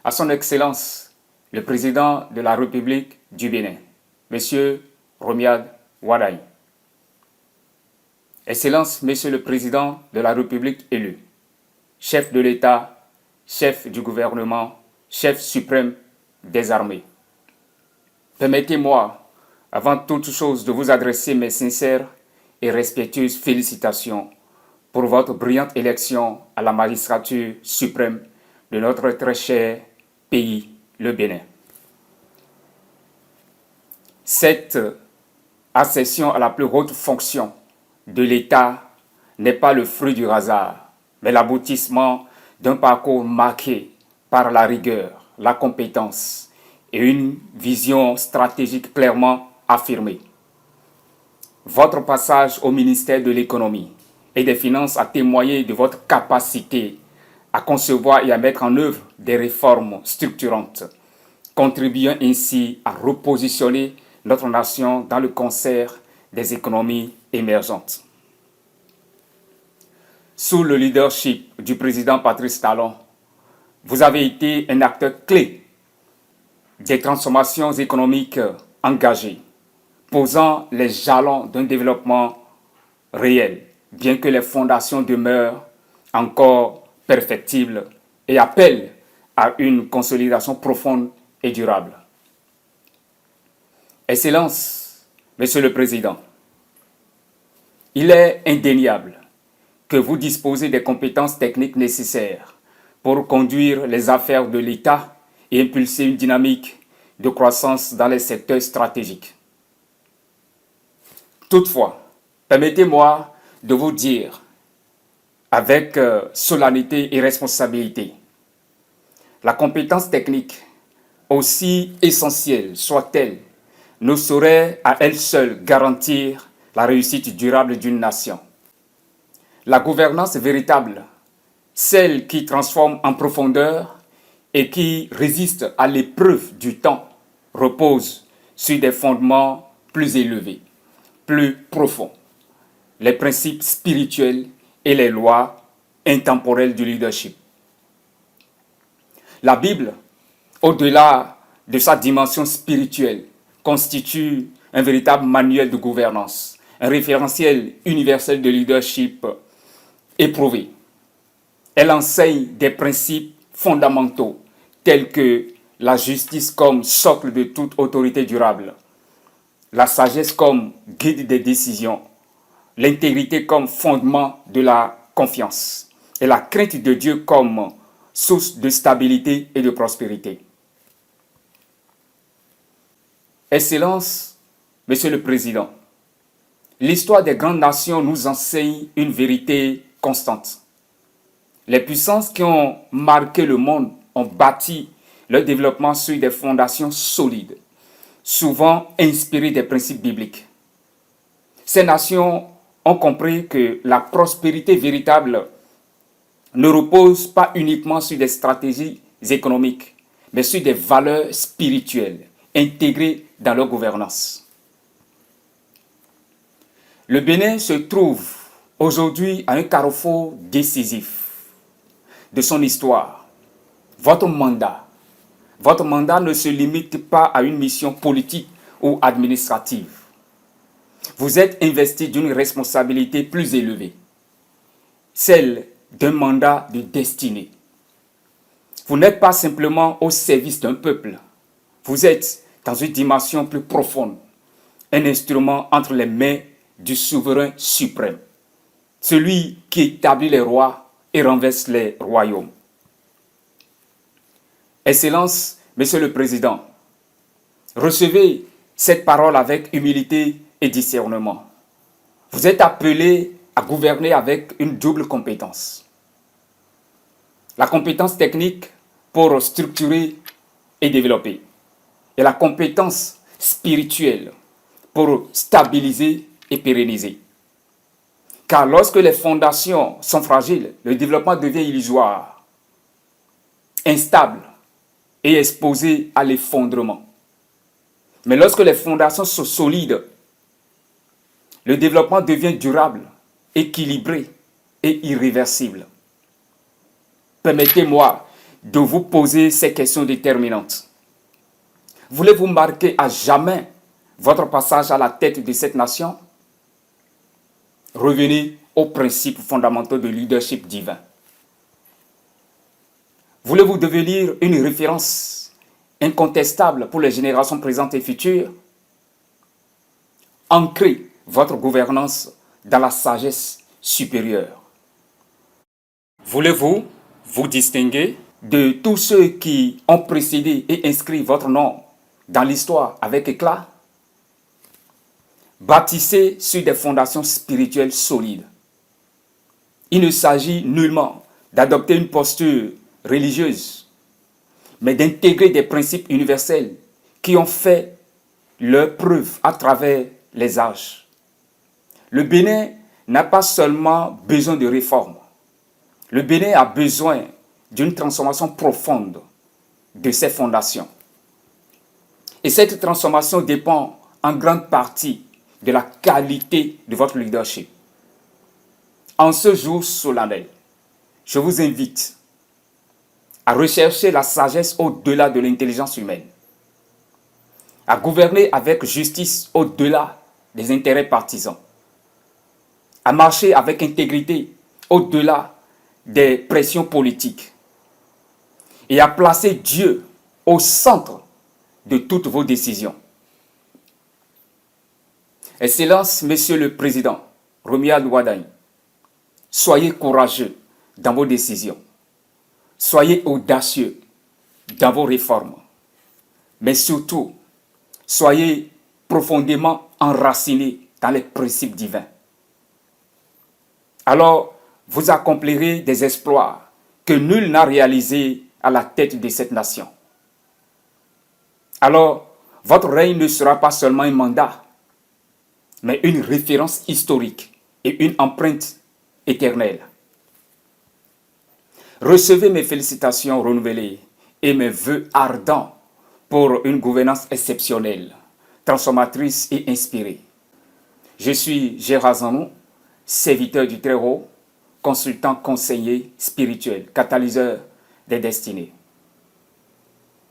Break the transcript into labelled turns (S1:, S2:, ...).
S1: à son Excellence, le Président de la République du Bénin, M. Romuald Wadaye. Excellence, Monsieur le Président de la République élu, chef de l'État, chef du gouvernement, chef suprême des armées. Permettez-moi, avant toute chose, de vous adresser mes sincères et respectueuses félicitations pour votre brillante élection à la magistrature suprême de notre très cher pays, le Bénin. Cette accession à la plus haute fonction de l'État n'est pas le fruit du hasard, mais l'aboutissement d'un parcours marqué par la rigueur, la compétence et une vision stratégique clairement affirmée. Votre passage au ministère de l'Économie et des Finances a témoigné de votre capacité à concevoir et à mettre en œuvre des réformes structurantes, contribuant ainsi à repositionner notre nation dans le concert des économies émergentes. Sous le leadership du président Patrice Talon, vous avez été un acteur clé des transformations économiques engagées, posant les jalons d'un développement réel, bien que les fondations demeurent encore perfectibles et appellent à une consolidation profonde et durable. Excellence, Monsieur le Président, il est indéniable que vous disposez des compétences techniques nécessaires pour conduire les affaires de l'État et impulser une dynamique de croissance dans les secteurs stratégiques. Toutefois, permettez-moi de vous dire avec solennité et responsabilité, la compétence technique, aussi essentielle soit-elle, ne saurait à elle seule garantir la réussite durable d'une nation. La gouvernance véritable, celle qui transforme en profondeur et qui résiste à l'épreuve du temps, repose sur des fondements plus élevés, plus profonds, les principes spirituels et les lois intemporelles du leadership. La Bible, au-delà de sa dimension spirituelle, constitue un véritable manuel de gouvernance, un référentiel universel de leadership éprouvé. Elle enseigne des principes fondamentaux tels que la justice comme socle de toute autorité durable, la sagesse comme guide des décisions, l'intégrité comme fondement de la confiance et la crainte de Dieu comme source de stabilité et de prospérité. Excellence, Monsieur le Président, l'histoire des grandes nations nous enseigne une vérité constante. Les puissances qui ont marqué le monde ont bâti leur développement sur des fondations solides, souvent inspirées des principes bibliques. Ces nations ont compris que la prospérité véritable ne repose pas uniquement sur des stratégies économiques, mais sur des valeurs spirituelles intégrées dans leur gouvernance. Le Bénin se trouve aujourd'hui à un carrefour décisif de son histoire. Votre mandat ne se limite pas à une mission politique ou administrative. Vous êtes investi d'une responsabilité plus élevée, celle d'un mandat de destinée. Vous n'êtes pas simplement au service d'un peuple, vous êtes dans une dimension plus profonde, un instrument entre les mains du souverain suprême, celui qui établit les rois et renverse les royaumes. Excellence, Monsieur le Président, recevez cette parole avec humilité et discernement. Vous êtes appelé à gouverner avec une double compétence. La compétence technique pour structurer et développer, et la compétence spirituelle pour stabiliser et pérenniser. Car lorsque les fondations sont fragiles, le développement devient illusoire, instable et exposé à l'effondrement. Mais lorsque les fondations sont solides, le développement devient durable, équilibré et irréversible. Permettez-moi de vous poser ces questions déterminantes. Voulez-vous marquer à jamais votre passage à la tête de cette nation? Revenez aux principes fondamentaux de leadership divin. Voulez-vous devenir une référence incontestable pour les générations présentes et futures? Ancrez votre gouvernance dans la sagesse supérieure. Voulez-vous vous distinguer de tous ceux qui ont précédé et inscrit votre nom dans l'histoire avec éclat? Bâtissez sur des fondations spirituelles solides. Il ne s'agit nullement d'adopter une posture religieuse, mais d'intégrer des principes universels qui ont fait leur preuve à travers les âges. Le Bénin n'a pas seulement besoin de réformes. Le Bénin a besoin d'une transformation profonde de ses fondations. Et cette transformation dépend en grande partie de la qualité de votre leadership. En ce jour solennel, je vous invite à rechercher la sagesse au-delà de l'intelligence humaine, à gouverner avec justice au-delà des intérêts partisans, à marcher avec intégrité au-delà des pressions politiques et à placer Dieu au centre de toutes vos décisions. Excellence, Monsieur le Président Romuald Wardani, soyez courageux dans vos décisions. Soyez audacieux dans vos réformes. Mais surtout, soyez profondément enracinés dans les principes divins. Alors, vous accomplirez des exploits que nul n'a réalisés à la tête de cette nation. Alors, votre règne ne sera pas seulement un mandat, mais une référence historique et une empreinte éternelle. Recevez mes félicitations renouvelées et mes vœux ardents pour une gouvernance exceptionnelle, transformatrice et inspirée. Je suis Gérard Zanou, serviteur du Très-Haut, consultant conseiller spirituel, catalyseur des destinées.